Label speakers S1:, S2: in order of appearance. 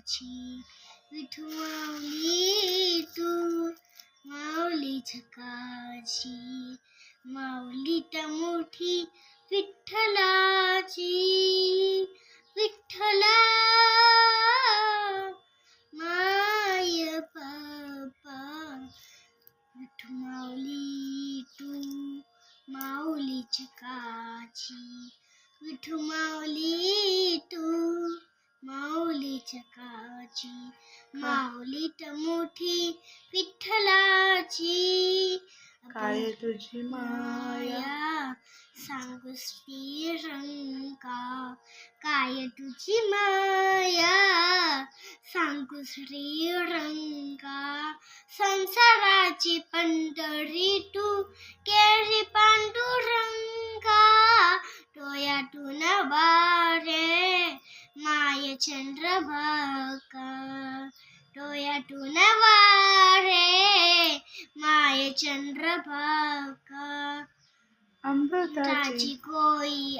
S1: जगाची. विठू माऊली तू माऊली जगाची. माऊली त्या मोठी विठ्ठलाची. विठ्ठला माय बाबा. विठू माऊली तू माऊली जगाची. विठू माऊली तू माऊली जगाची. माऊली तर मोठी विठ्ठलाची.
S2: काय तुझी माया
S1: सांगू श्रीरंगा. काय तुझी माया सांगू श्रीरंगा. संसाराची पंढरी तू केली पांडुरंगा. डोळ्यातून वारे माय चंद्रभागा. डोळ्यातून वारे माय चंद्रभागा.
S2: अमृताची
S1: ताची कोई